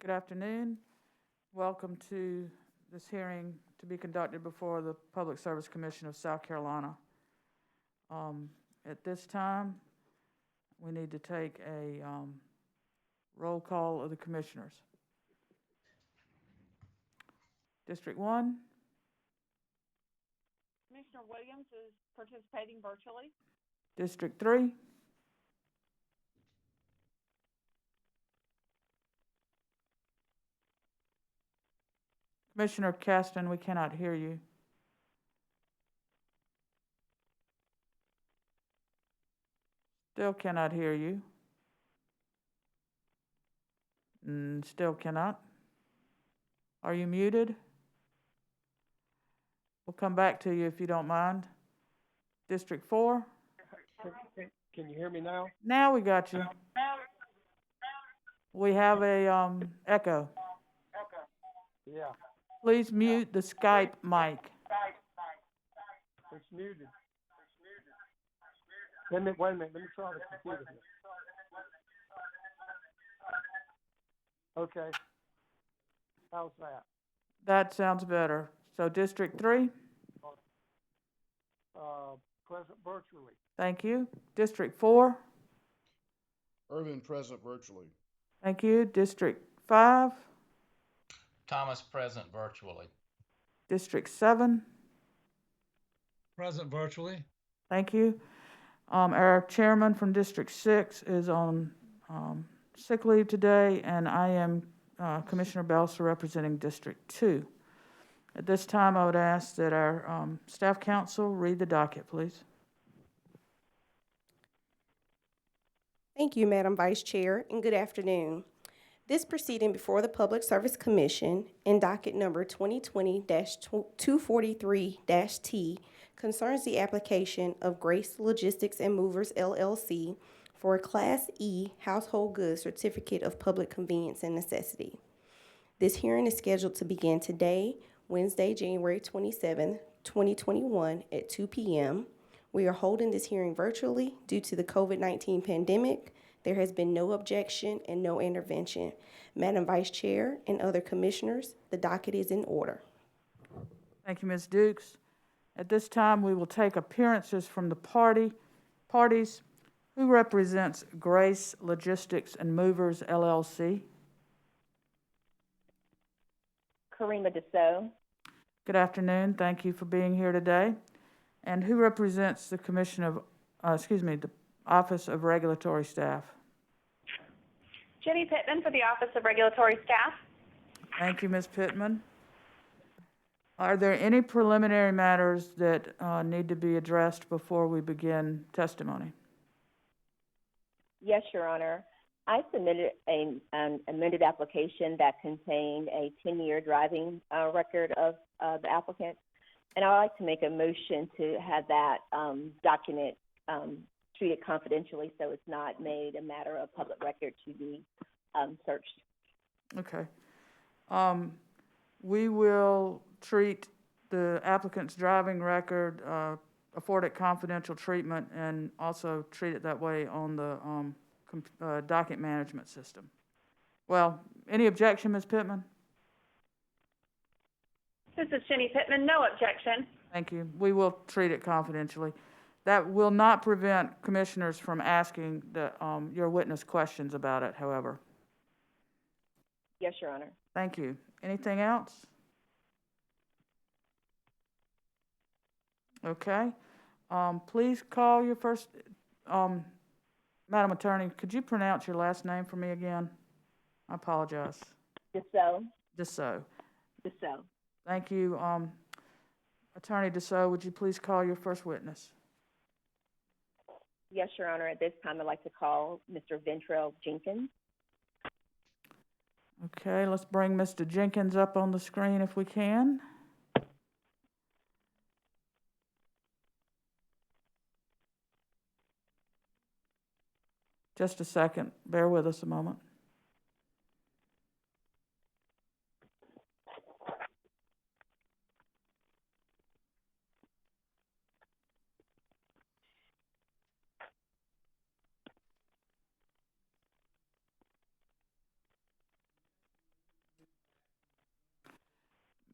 Good afternoon. Welcome to this hearing to be conducted before the Public Service Commission of South Carolina. At this time, we need to take a roll call of the commissioners. District 1, Commissioner Williams is participating virtually. District 3, Commissioner Caston, we cannot hear you. Still cannot hear you. Still cannot. Are you muted? We'll come back to you if you don't mind. District 4? Can you hear me now? Now we got you. We have a echo. Yeah, Please mute the Skype mic. it's muted. Wait a minute, let me try the computer here. Okay. How's that? That sounds better. So District 3, Present virtually. thank you. District 4, Irvin present virtually. thank you. District 5, Thomas present virtually. District 7, Present virtually. thank you. Our chairman from District 6 is on sick leave today, and I am Commissioner Belser representing District 2. At this time, I would ask that our staff counsel read the docket, please. Thank you, Madam Vice Chair, and good afternoon. This proceeding before the Public Service Commission in docket number 2020-243-T concerns the application of Grace Logistics and Movers LLC for a Class E household goods certificate of public convenience and necessity. This hearing is scheduled to begin today, Wednesday, January 27, 2021 at 2 p.m. We are holding this hearing virtually due to the COVID-19 pandemic. There has been no objection and no intervention. Madam Vice Chair and other commissioners, the docket is in order. Thank you, Ms. Dukes. At this time, we will take appearances from the parties. Who represents Grace Logistics and Movers LLC? Karima Dussault. Good afternoon. Thank you for being here today. And who represents the Commission of, the Office of Regulatory Staff? Jenny Pittman for the Office of Regulatory Staff. Thank you, Ms. Pittman. Are there any preliminary matters that need to be addressed before we begin testimony? Yes, Your Honor. I submitted an amended application that contained a 10-year driving record of the applicant, and I would like to make a motion to have that document treated confidentially so it's not made a matter of public record to be searched. Okay. We will treat the applicant's driving record, afford it confidential treatment, and also treat it that way on the docket management system. Well, any objection, Ms. Pittman? This is Jenny Pittman. No objection. Thank you. We will treat it confidentially. That will not prevent commissioners from asking your witness questions about it, however. Yes, Your Honor. Thank you. Anything else? Okay. Please call your first, Madam Attorney, could you pronounce your last name for me again? I apologize. Dussault. Dussault. Dussault. Thank you. Attorney Dussault, would you please call your first witness? Yes, Your Honor. At this time, I'd like to call Mr. Ventrell Jenkins. Okay, let's bring Mr. Jenkins up on the screen if we can. Just a second. Bear with us a moment.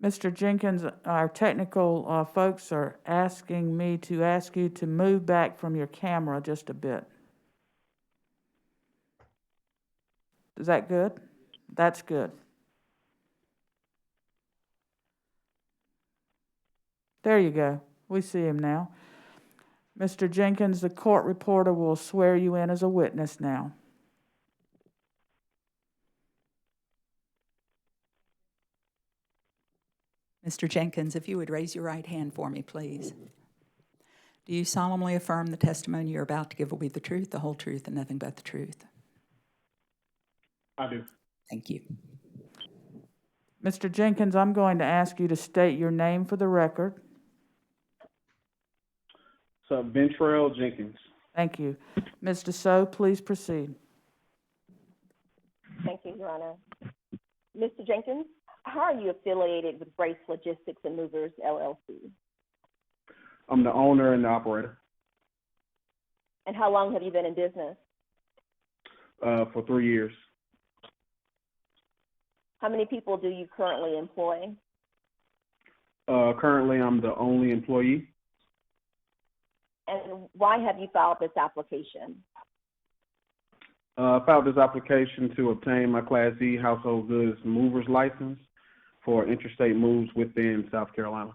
Mr. Jenkins, our technical folks are asking me to ask you to move back from your camera just a bit. Is that good? That's good. There you go. We see him now. Mr. Jenkins, the court reporter will swear you in as a witness now. Mr. Jenkins, if you would raise your right hand for me, please. Do you solemnly affirm the testimony you're about to give will be the truth, the whole truth, and nothing but the truth? I do. Thank you. Mr. Jenkins, I'm going to ask you to state your name for the record. So, Ventrell Jenkins. Thank you. Ms. Dussault, please proceed. Thank you, Your Honor. Mr. Jenkins, how are you affiliated with Grace Logistics and Movers, LLC? I'm the owner and the operator. And how long have you been in business? For 3 years. How many people do you currently employ? Currently, I'm the only employee. And why have you filed this application? I filed this application to obtain my Class E household goods mover's license for interstate moves within South Carolina.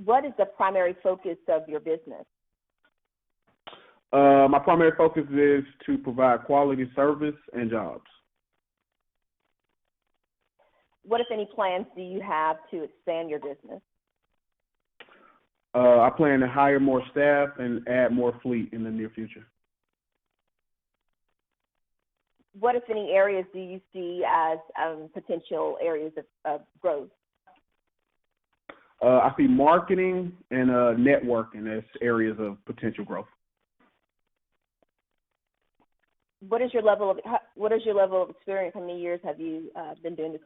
What is the primary focus of your business? My primary focus is to provide quality service and jobs. What, if any, plans do you have to expand your business? I plan to hire more staff and add more fleet in the near future. What, if any, areas do you see as potential areas of growth? I see marketing and networking as areas of potential growth. What is your level of experience? How many years have you been doing this?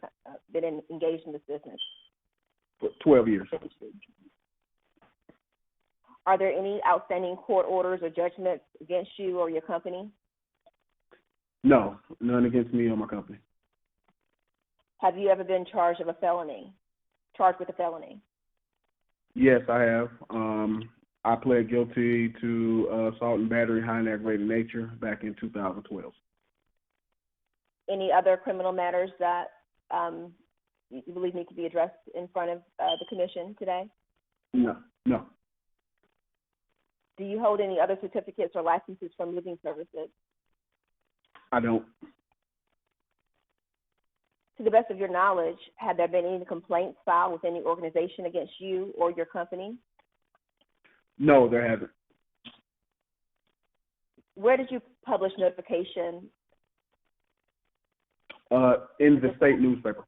Engaged in this business? 12 years. Are there any outstanding court orders or judgments against you or your company? No, none against me or my company. Have you ever been charged with a felony? Yes, I have. I pled guilty to assault and battery, high and aggravated nature back in 2012. Any other criminal matters that you believe need to be addressed in front of the commission today? No. Do you hold any other certificates or licenses from moving services? I don't. To the best of your knowledge, have there been any complaints filed with any organization against you or your company? No, there hasn't. Where did you publish notification? In the state newspaper.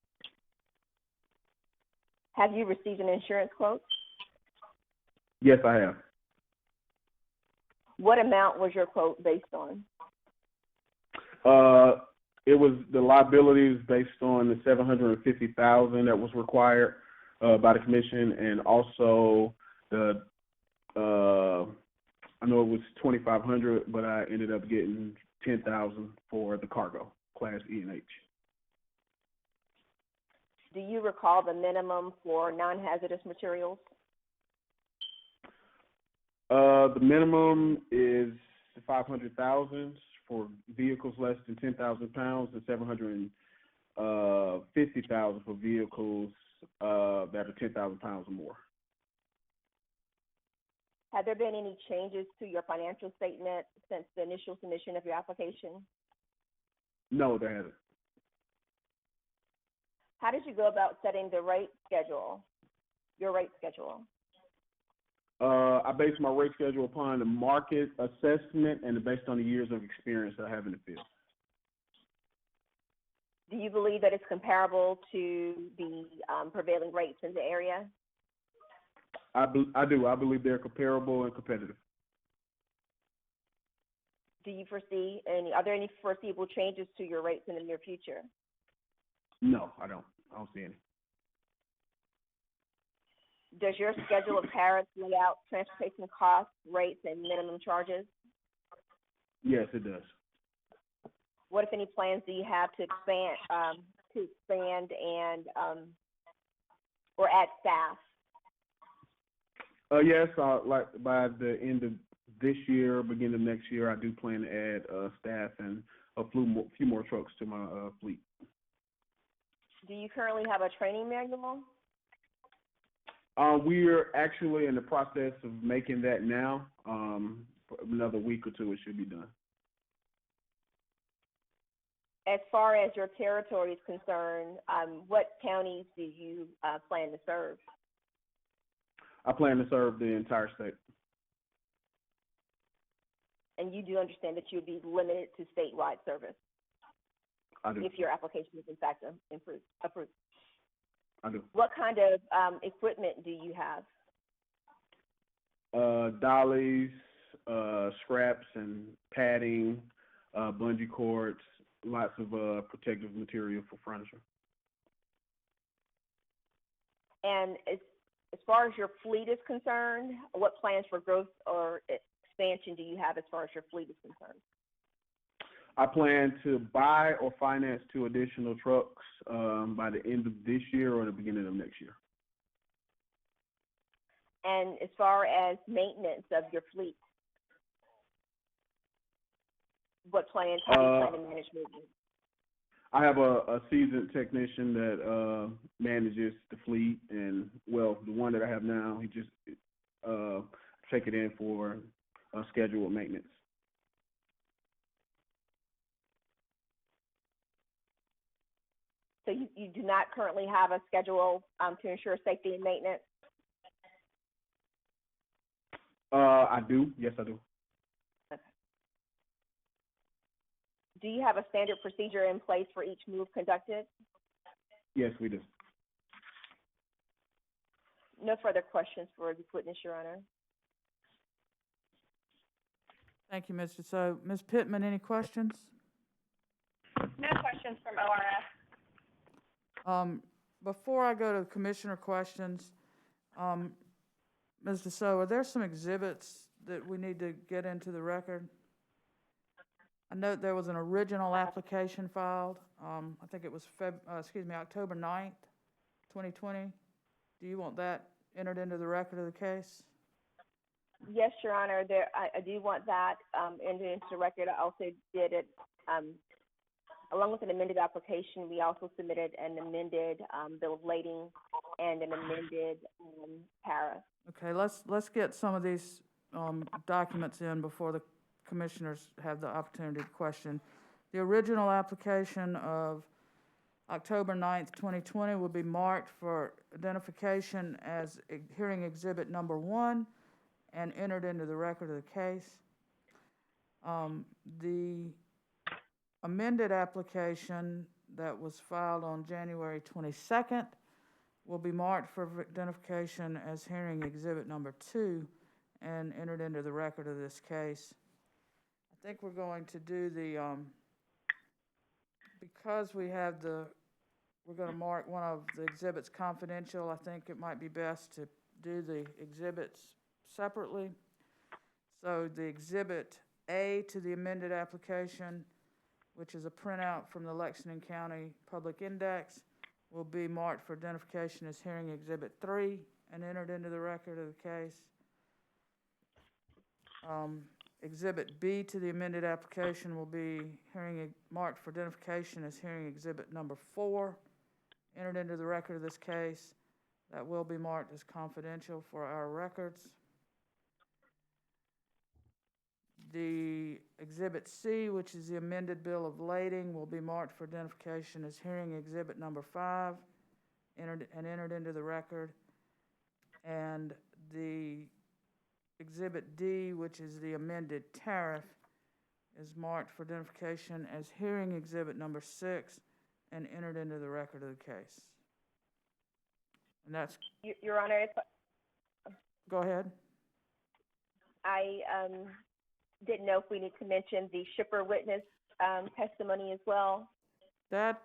Have you received an insurance quote? Yes, I have. What amount was your quote based on? It was the liabilities based on the $750,000 that was required by the commission, and also the I know it was $2,500, but I ended up getting $10,000 for the cargo, Class E and H. Do you recall the minimum for non-hazardous materials? The minimum is $500,000 for vehicles less than 10,000 pounds, and $750,000 for vehicles that are 10,000 pounds or more. Have there been any changes to your financial statement since the initial submission of your application? No, there hasn't. How did you go about setting the rate schedule, your rate schedule? I based my rate schedule upon the market assessment and based on the years of experience I have in the field. Do you believe that it's comparable to the prevailing rates in the area? I do. I believe they're comparable and competitive. Do you foresee are there any foreseeable changes to your rates in the near future? No, I don't. I don't see any. Does your schedule of tariffs lay out transportation costs, rates, and minimum charges? Yes, it does. What, if any, plans do you have to to expand and or add staff? Yes, like by the end of this year, beginning of next year, I do plan to add staff and a few more trucks to my fleet. Do you currently have a training manual? We're actually in the process of making that now. For another week or two, it should be done. As far as your territory is concerned, what counties do you plan to serve? I plan to serve the entire state. And you do understand that you would be limited to statewide service I do. if your application is in fact approved. I do. What kind of equipment do you have? Dollies, scraps and padding, bungee cords, lots of protective material for furniture. And as far as your fleet is concerned, what plans for growth or expansion do you have as far as your fleet is concerned? I plan to buy or finance 2 additional trucks by the end of this year or the beginning of next year. And as far as maintenance of your fleet, what plans do you plan to manage maintenance? I have a seasoned technician that manages the fleet, and well, the one that I have now, he just take it in for scheduled maintenance. So you do not currently have a schedule to ensure safety and maintenance? I do. Yes, I do. Okay. Do you have a standard procedure in place for each move conducted? Yes, we do. No further questions for this witness, Your Honor. Thank you, Mr. So. Ms. Pittman, any questions? No questions from ORS. Before I go to commissioner questions, Ms. DeSoto, are there some exhibits that we need to get into the record? I note there was an original application filed. I think it was October 9th, 2020. Do you want that entered into the record of the case? Yes, Your Honor. I do want that entered into the record. I also did it along with an amended application. We also submitted an amended bill of lading and an amended tariff. Okay, let's get some of these documents in before the commissioners have the opportunity to question. The original application of October 9th, 2020 will be marked for identification as hearing exhibit number 1 and entered into the record of the case. The amended application that was filed on January 22nd will be marked for identification as hearing exhibit number 2 and entered into the record of this case. I think we're going to do the, because we have we're going to mark one of the exhibits confidential, I think it might be best to do the exhibits separately. So the exhibit A to the amended application, which is a printout from the Lexington County Public Index, will be marked for identification as hearing exhibit 3 and entered into the record of the case. Exhibit B to the amended application will be marked for identification as hearing exhibit number 4, entered into the record of this case. That will be marked as confidential for our records. The exhibit C, which is the amended bill of lading, will be marked for identification as hearing exhibit number 5, entered into the record. And the exhibit D, which is the amended tariff, is marked for identification as hearing exhibit number 6 and entered into the record of the case. And that's, Your Honor, go ahead. I didn't know if we need to mention the shipper witness testimony as well. That,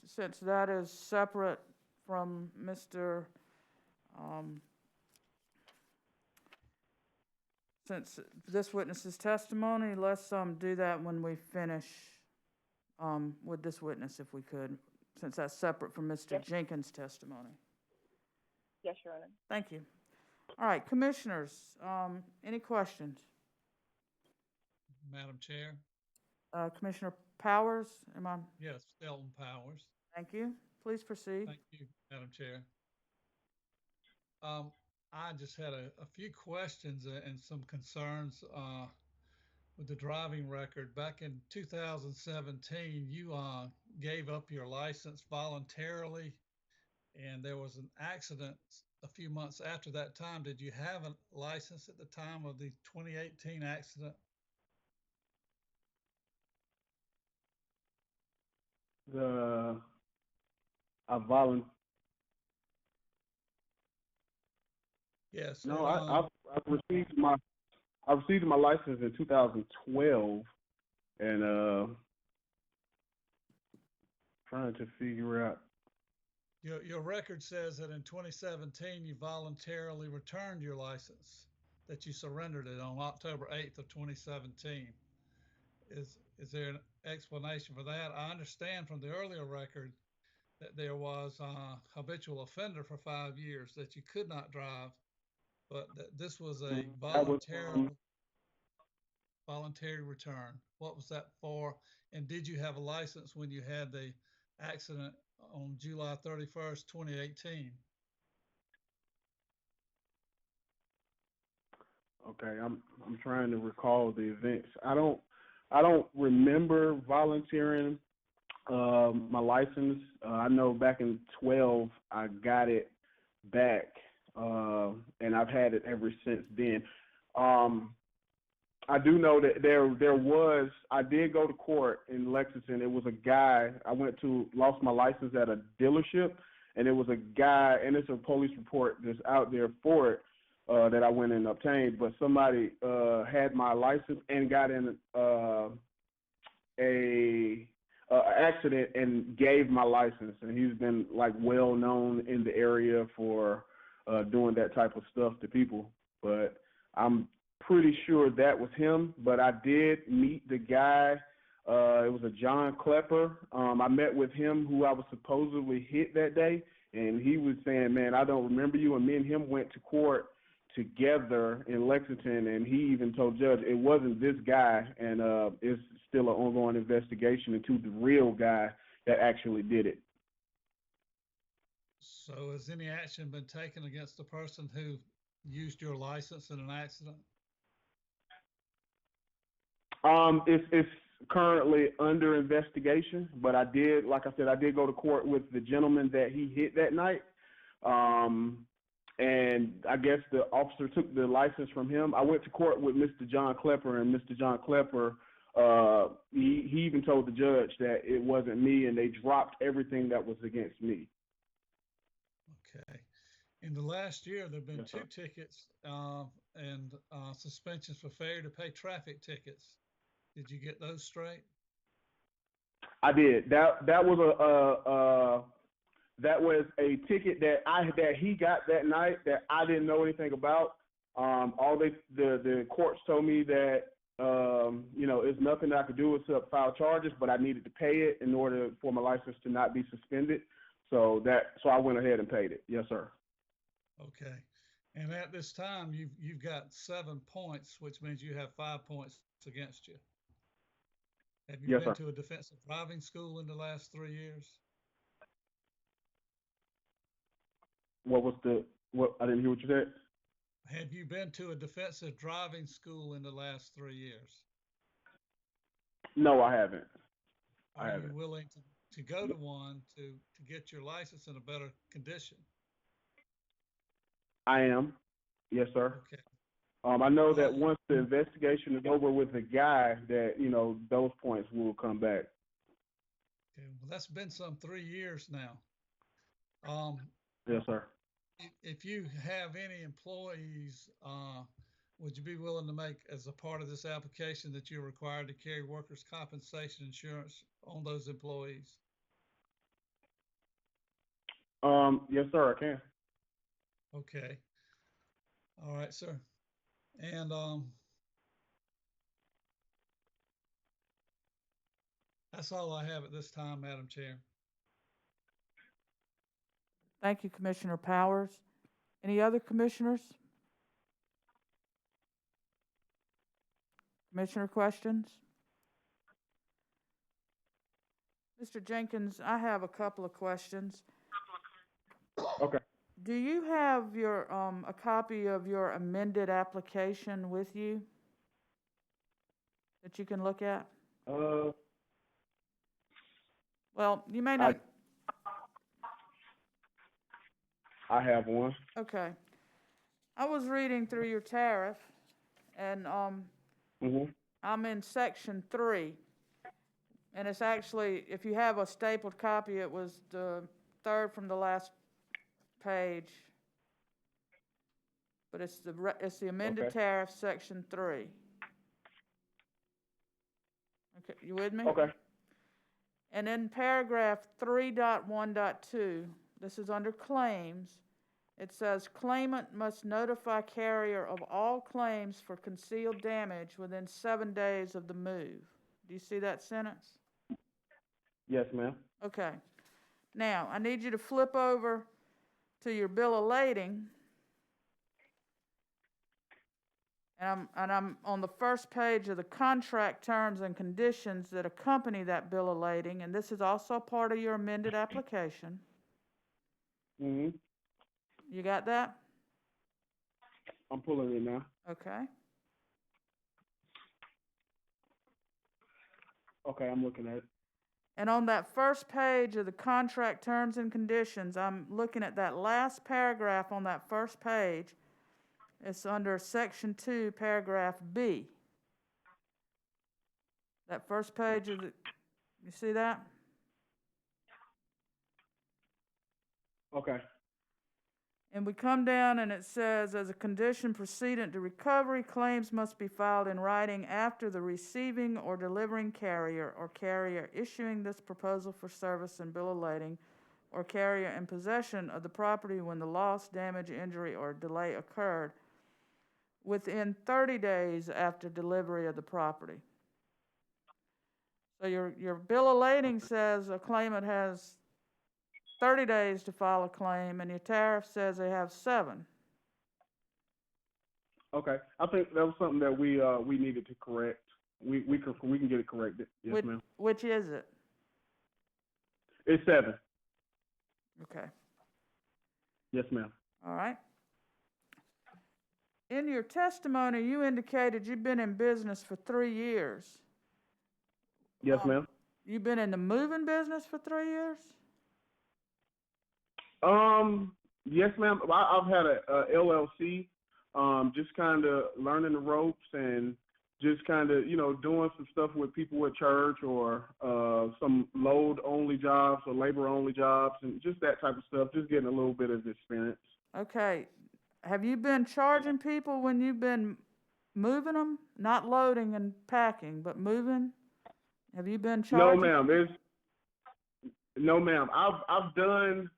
since that is separate from Mr., since this witness's testimony, let's do that when we finish with this witness, if we could. since that's separate from Mr. Yes. Jenkins' testimony. Yes, Your Honor. Thank you. All right, commissioners, any questions? Madam Chair? Commissioner Powers, Yes, Elton Powers. Thank you. Please proceed. Thank you, Madam Chair. I just had a few questions and some concerns with the driving record. Back in 2017, you gave up your license voluntarily, and there was an accident a few months after that time. Did you have a license at the time of the 2018 accident? Yes. No, I received my license in 2012, and trying to figure out. Your record says that in 2017 you voluntarily returned your license, that you surrendered it on October 8th of 2017. Is there an explanation for that? I understand from the earlier record that there was a habitual offender for 5 years, that you could not drive, but that this was a voluntary return. What was that for? And did you have a license when you had the accident on July 31st, 2018? Okay, I'm trying to recall the events. I don't remember volunteering my license. I know back in 12 I got it back, and I've had it ever since then. I do know that I did go to court in Lexington. It was a guy, lost my license at a dealership, and it was a guy, and it's a police report that's out there for it, that I went and obtained, but somebody had my license and got in a accident and gave my license, and he's been like well known in the area for doing that type of stuff to people. But I'm pretty sure that was him. But I did meet the guy. It was a John Klepper. I met with him, who I was supposedly hit that day, and he was saying, "Man, I don't remember you." And me and him went to court together in Lexington, and he even told judge it wasn't this guy, and it's still an ongoing investigation into the real guy that actually did it. So has any action been taken against the person who used your license in an accident? It's currently under investigation, but I did go to court with the gentleman that he hit that night. And I guess the officer took the license from him. I went to court with Mr. John Klepper, and Mr. John Klepper, he even told the judge that it wasn't me, and they dropped everything that was against me. Okay. In the last year, there have been Yes, two sir. tickets and suspensions for failure to pay traffic tickets. Did you get those straight? I did. That was a ticket that he got that night that I didn't know anything about. The courts told me that it's nothing that I could do except file charges, but I needed to pay it in order for my license to not be suspended. So I went ahead and paid it. Yes, sir. Okay. And at this time, you've got 7 points, which means you have 5 points against you. Have you Yes, been sir. to a defensive driving school in the last 3 years? I didn't hear what you said. Have you been to a defensive driving school in the last 3 years? No, I haven't. Are you willing to go to one to get your license in a better condition? I am. Yes, sir. Okay. I know that once the investigation is over with the guy, that those points will come back. Okay. Well, that's been some 3 years now. Yes, sir. If you have any employees, would you be willing to make, as a part of this application, that you're required to carry workers' compensation insurance on those employees? Yes, sir, I can. Okay. All right, sir. And that's all I have at this time, Madam Chair. Thank you, Commissioner Powers. Any other commissioners? Commissioner questions? Mr. Jenkins, I have a couple of questions. Okay. Do you have your, a copy of your amended application with you that you can look at? Well, you may not. I have one. Okay. I was reading through your tariff, and I'm in section 3. And it's actually, if you have a stapled copy, it was the third from the last page. But it's the amended tariff, section 3. Okay, you with me? Okay. And in paragraph 3.1.2, this is under claims, it says claimant must notify carrier of all claims for concealed damage within 7 days of the move. Do you see that sentence? Yes, ma'am. Okay. Now, I need you to flip over to your bill of lading. And I'm on the first page of the contract terms and conditions that accompany that bill of lading, and this is also part of your amended application. You got that? I'm pulling it now. Okay. Okay, I'm looking at it. And on that first page of the contract terms and conditions, I'm looking at that last paragraph on that first page. It's under section 2, paragraph B. That first page of the, you see that? Okay. And we come down and it says, as a condition precedent to recovery, claims must be filed in writing after the receiving or delivering carrier or carrier issuing this proposal for service and bill of lading or carrier in possession of the property when the loss, damage, injury, or delay occurred within 30 days after delivery of the property. So your bill of lading says a claimant has 30 days to file a claim, and your tariff says they have 7. Okay. I think that was something that we needed to correct. We can get it corrected. Yes, ma'am. Which is it? It's 7. Okay. Yes, ma'am. All right. In your testimony, you indicated you've been in business for 3 years. Yes, ma'am. You've been in the moving business for 3 years? Yes, ma'am. I've had a LLC, just kind of learning the ropes and just kind of, doing some stuff with people at church or some load-only jobs or labor-only jobs and just that type of stuff, just getting a little bit of experience. Okay. Have you been charging people when you've been moving them? Not loading and packing, but moving? Have you been charging? No, ma'am. I've done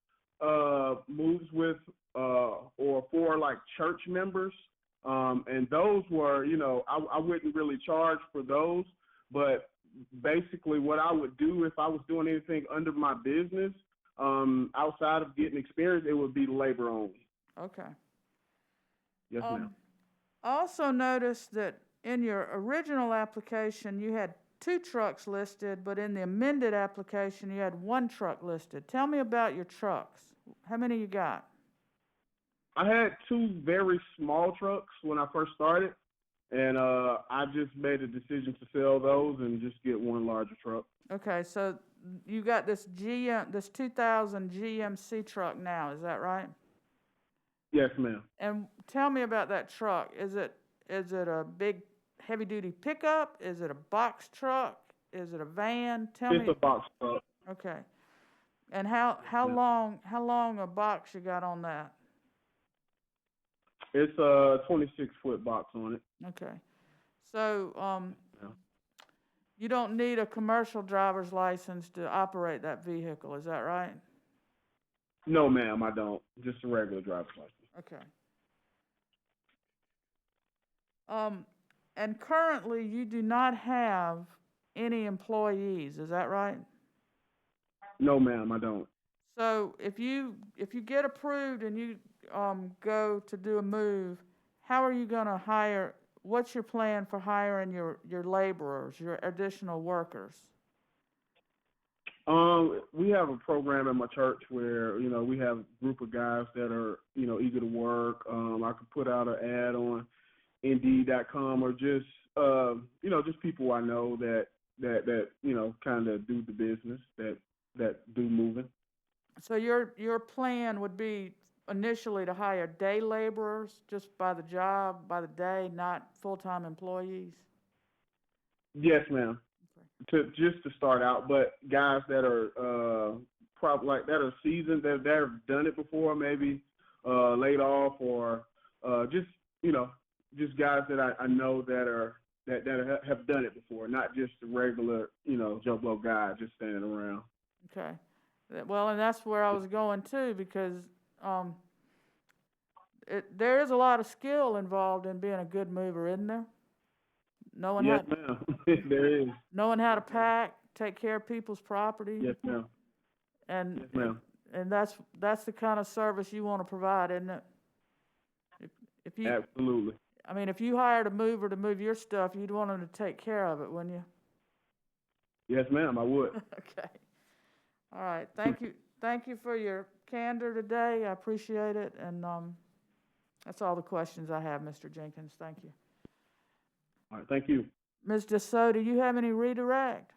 moves with or for like church members, and those were, I wouldn't really charge for those, but basically what I would do if I was doing anything under my business, outside of getting experience, it would be labor only. Okay. Yes, ma'am. I also noticed that in your original application, you had 2 trucks listed, but in the amended application, you had 1 truck listed. Tell me about your trucks. How many you got? I had 2 very small trucks when I first started, and I just made a decision to sell those and just get 1 larger truck. Okay, so you got this 2000 GMC truck now, is that right? Yes, ma'am. And tell me about that truck. Is it a big heavy-duty pickup? Is it a box truck? Is it a van? Tell me. It's a box truck. Okay. And how long a box you got on that? It's a 26-foot box on it. Okay. So you don't need a commercial driver's license to operate that vehicle, is that right? No, ma'am, I don't. Just a regular driver's license. Okay. And currently you do not have any employees, is that right? No, ma'am, I don't. So if you get approved and you go to do a move, how are you gonna hire, what's your plan for hiring your laborers, your additional workers? We have a program at my church where, you know, we have a group of guys that are, you know, eager to work. I could put out an ad on Indeed.com or just, you know, just people I know that, you know, kind of do the business, that do moving. So your plan would be initially to hire day laborers just by the job, by the day, not full-time employees? Yes, ma'am. Just to start out, but guys that are probably like that are seasoned, that have done it before, maybe laid off, or just, you know, just guys that I know that have done it before, not just a regular, you know, Joe Blow guy just standing around. Okay. Well, and that's where I was going too, because there is a lot of skill involved in being a good mover, isn't there? Yes, ma'am. There is. Knowing how to pack, take care of people's property. Yes, ma'am. And Yes, ma'am. and that's the kind of service you want to provide, isn't it? If you, Absolutely. I mean, if you hired a mover to move your stuff, you'd want them to take care of it, wouldn't you? Yes, ma'am, I would. Okay. All right. Thank you for your candor today. I appreciate it. And that's all the questions I have, Mr. Jenkins. Thank you. All right, thank you. Ms. Dussault, do you have any redirect?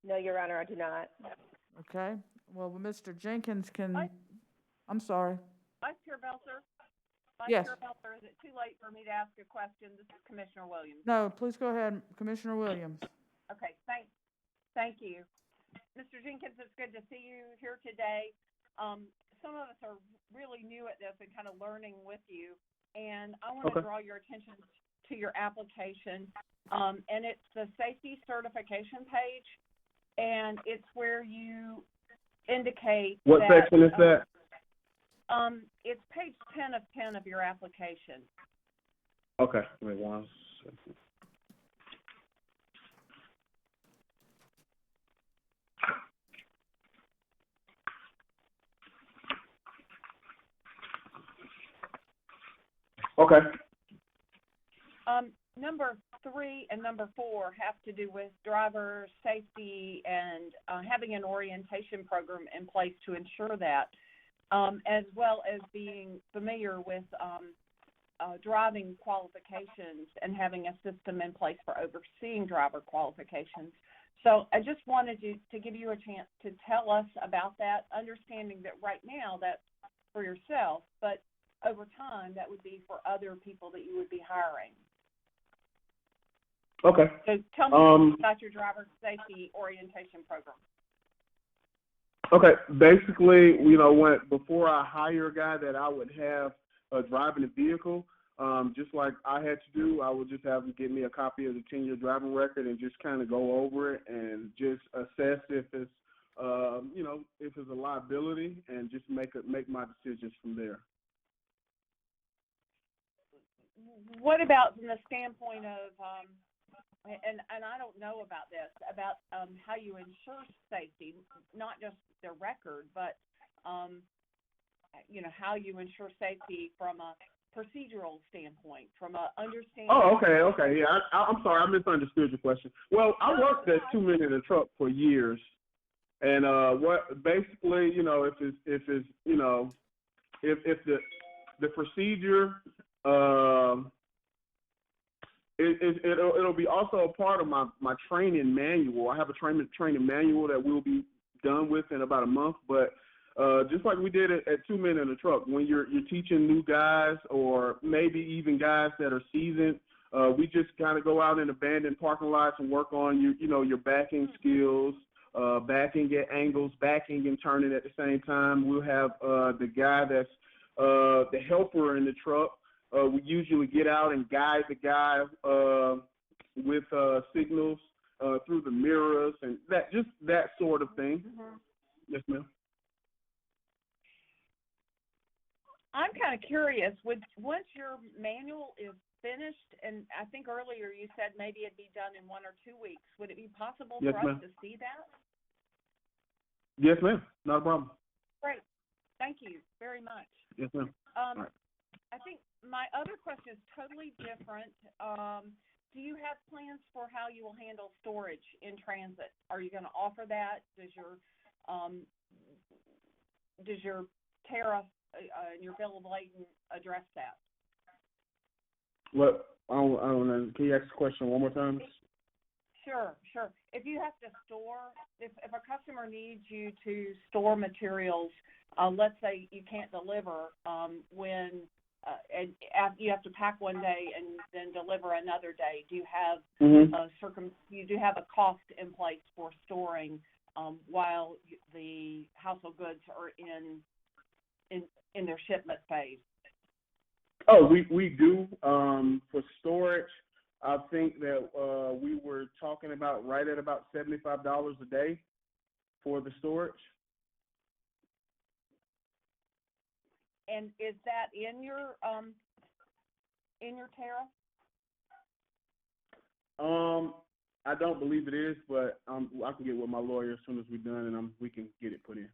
No, Your Honor, I do not. Okay. Well, Mr. Jenkins can, I'm sorry. Vice Chair Belcher? Yes. Vice Chair Belcher, is it too late for me to ask a question? This is Commissioner Williams. No, please go ahead, Commissioner Williams. Okay, thank you. Mr. Jenkins, it's good to see you here today. Some of us are really new at this and kind of learning with you, and I want to draw your attention to your application, and it's the safety certification page, and it's where you indicate What section is that? It's page 10 of 10 of your application. Okay, wait 1 second. Okay. Number 3 and number 4 have to do with driver safety and having an orientation program in place to ensure that, as well as being familiar with driving qualifications and having a system in place for overseeing driver qualifications. So I just wanted to give you a chance to tell us about that, understanding that right now that's for yourself, but over time that would be for other people that you would be hiring. Okay. So tell me about your driver safety orientation program. Okay, basically, you know, before I hire a guy that I would have driving a vehicle, just like I had to do, I would just have him give me a copy of the 10-year driving record and just kind of go over it and just assess if it's, you know, if it's a liability, and just make my decisions from there. What about from the standpoint of, and I don't know about this, about how you ensure safety, not just their record, but, you know, how you ensure safety from a procedural standpoint, from a understanding. Oh, okay, yeah. I'm sorry, I misunderstood your question. Well, I worked at 2 Men in a Truck for years, and what basically, you know, if it's you know, if the procedure, it'll be also a part of my training manual. I have a training manual that we'll be done with in about a month, but just like we did at 2 Men in a Truck, when you're teaching new guys or maybe even guys that are seasoned, we just kind of go out in abandoned parking lots and work on your backing skills, backing at angles, backing and turning at the same time. We'll have the guy that's the helper in the truck. We usually get out and guide the guy with signals through the mirrors and that sort of thing. Mm-hmm. Yes, ma'am. I'm kind of curious, once your manual is finished? And I think earlier you said maybe it'd be done in 1 or 2 weeks. Would it be possible Yes, for ma'am. us to see that? Yes, ma'am. Not a problem. Great. Thank you very much. Yes, ma'am. Right. I think my other question is totally different. Do you have plans for how you will handle storage in transit? Are you going to offer that? Does your tariff and your bill of lading address that? What? I don't know. Can you ask the question one more time? Sure. If you have to store, if a customer needs you to store materials, let's say you can't deliver when and you have to pack one day and then deliver another day, do you have you do have a cost in place for storing while the household goods are in their shipment phase? Oh, we do. For storage, I think that we were talking about right at about $75 a day for the storage. And is that in your tariff? I don't believe it is, but I can get with my lawyer as soon as we're done, and we can get it put in.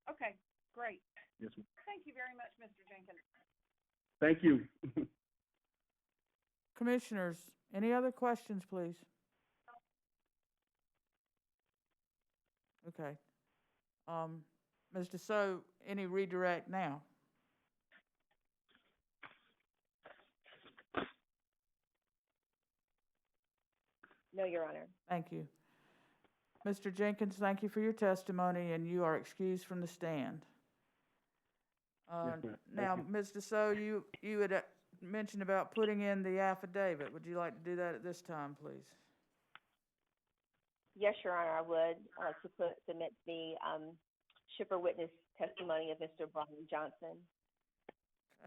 Okay, great. Yes, ma'am. Thank you very much, Mr. Jenkins. Thank you. Commissioners, any other questions, please? Okay. Ms. Dussault, any redirect now? No, Your Honor. Thank you. Mr. Jenkins, thank you for your testimony, and you are excused from the stand. Yes, ma'am. Now, Thank you. Ms. Dussault, you had mentioned about putting in the affidavit. Would you like to do that at this time, please? Yes, Your Honor, I would. I'd like to submit the shipper witness testimony of Mr. Brian Johnson.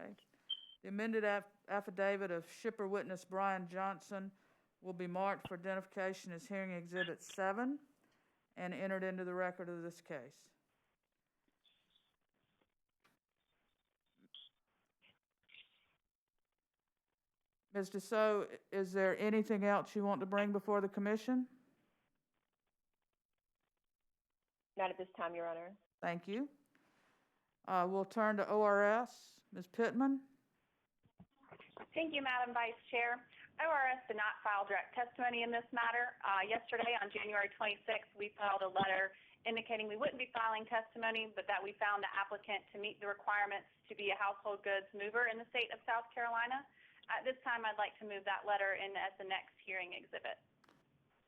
Okay. The amended affidavit of shipper witness Brian Johnson will be marked for identification as hearing exhibit 7 and entered into the record of this case. Ms. Dussault, is there anything else you want to bring before the commission? Not at this time, Your Honor. Thank you. We'll turn to ORS. Ms. Pittman? Thank you, Madam Vice Chair. ORS did not file direct testimony in this matter. Yesterday, on January 26th, we filed a letter indicating we wouldn't be filing testimony, but that we found the applicant to meet the requirements to be a household goods mover in the state of South Carolina. At this time, I'd like to move that letter in as the next hearing exhibit.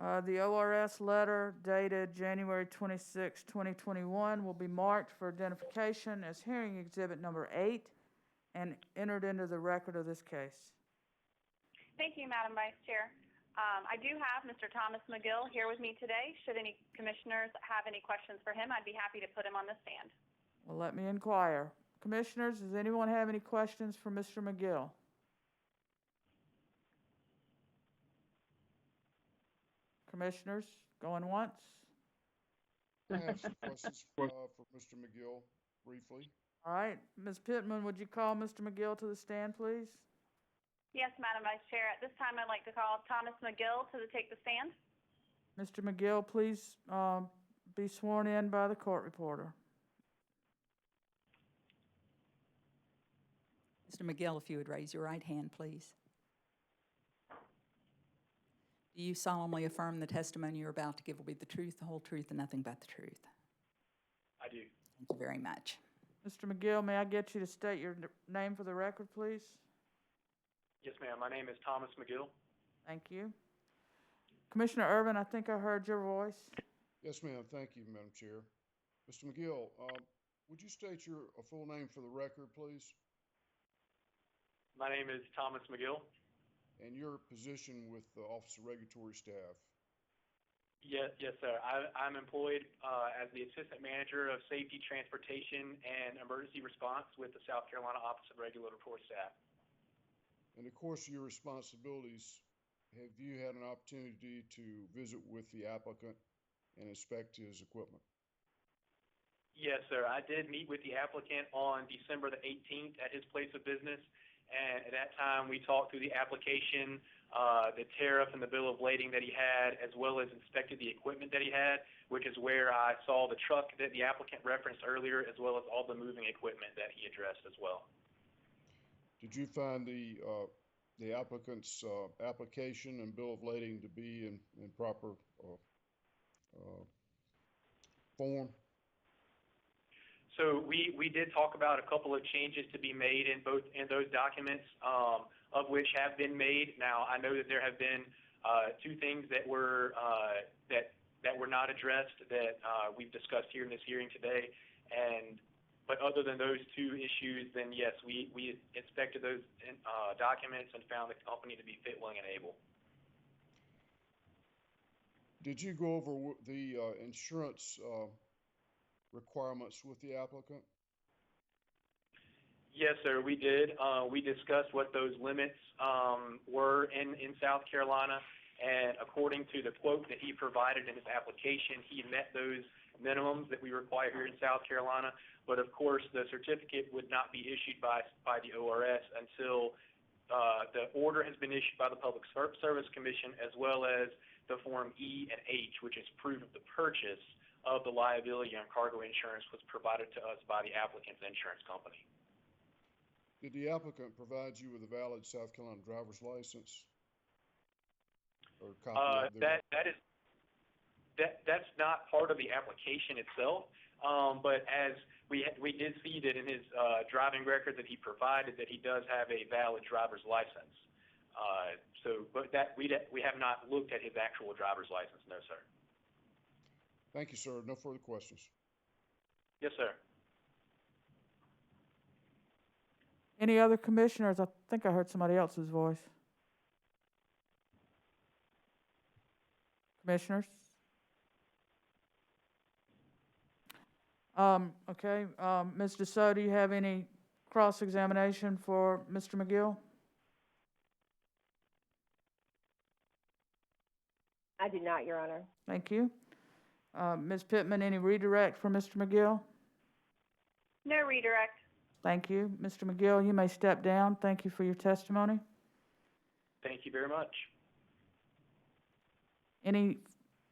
The ORS letter dated January 26, 2021 will be marked for identification as hearing exhibit number 8 and entered into the record of this case. Thank you, Madam Vice Chair. I do have Mr. Thomas McGill here with me today. Should any commissioners have any questions for him, I'd be happy to put him on the stand. Well, let me inquire. Commissioners, does anyone have any questions for Mr. McGill? Commissioners, going once? I have some questions for Mr. McGill, briefly. All right. Ms. Pittman, would you call Mr. McGill to the stand, please? Yes, Madam Vice Chair. At this time, I'd like to call Thomas McGill to take the stand. Mr. McGill, please be sworn in by the court reporter. Mr. McGill, if you would raise your right hand, please. Do you solemnly affirm the testimony you're about to give will be the truth, the whole truth, and nothing but the truth? I do. Thank you very much. Mr. McGill, may I get you to state your name for the record, please? Yes, ma'am. My name is Thomas McGill. Thank you. Commissioner Irvin, I think I heard your voice. Yes, ma'am. Thank you, Madam Chair. Mr. McGill, would you state your full name for the record, please? My name is Thomas McGill. And your position with the Office of Regulatory Staff? Yes, sir. I'm employed as the Assistant Manager of Safety, Transportation, and Emergency Response with the South Carolina Office of Regulatory Staff. In the course of your responsibilities, have you had an opportunity to visit with the applicant and inspect his equipment? Yes, sir. I did meet with the applicant on December the 18th at his place of business, and at that time, we talked through the application, the tariff and the bill of lading that he had, as well as inspected the equipment that he had, which is where I saw the truck that the applicant referenced earlier, as well as all the moving equipment that he addressed as well. Did you find the applicant's application and bill of lading to be in proper form? So we did talk about a couple of changes to be made in those documents, of which have been made. Now, I know that there have been two things that were not addressed that we've discussed here in this hearing today, but other than those two issues, then yes, we inspected those documents and found the company to be fit, willing, and able. Did you go over the insurance requirements with the applicant? Yes, sir, we did. We discussed what those limits were in South Carolina, and according to the quote that he provided in his application, he met those minimums that we require here in South Carolina. But of course, the certificate would not be issued by the ORS until the order has been issued by the Public Service Commission, as well as the Form E and H, which is proof of the purchase of the liability and cargo insurance was provided to us by the applicant's insurance company. Did the applicant provide you with a valid South Carolina driver's license? Or a copy of their... That's not part of the application itself, but as we did see that in his driving record that he provided, that he does have a valid driver's license. But we have not looked at his actual driver's license, no, sir. Thank you, sir. No further questions. Yes, sir. Any other commissioners? I think I heard somebody else's voice. Commissioners? Okay, Ms. Dussault, do you have any cross-examination for Mr. McGill? I do not, Your Honor. Thank you. Ms. Pittman, any redirect for Mr. McGill? No redirect. Thank you. Mr. McGill, you may step down. Thank you for your testimony. Thank you very much.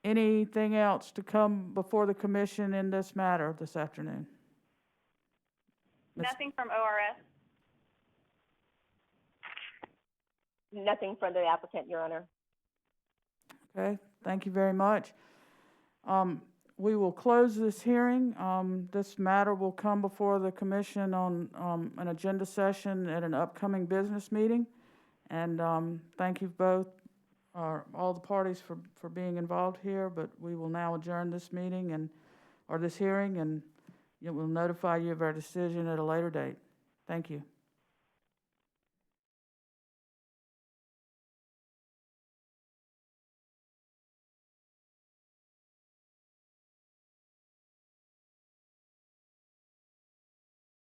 Anything else to come before the commission in this matter this afternoon? Nothing from ORS. Nothing from the applicant, Your Honor. Okay, thank you very much. We will close this hearing. This matter will come before the commission on an agenda session at an upcoming business meeting. And thank you both, all the parties for being involved here, but we will now adjourn this meeting or this hearing, and we'll notify you of our decision at a later date. Thank you.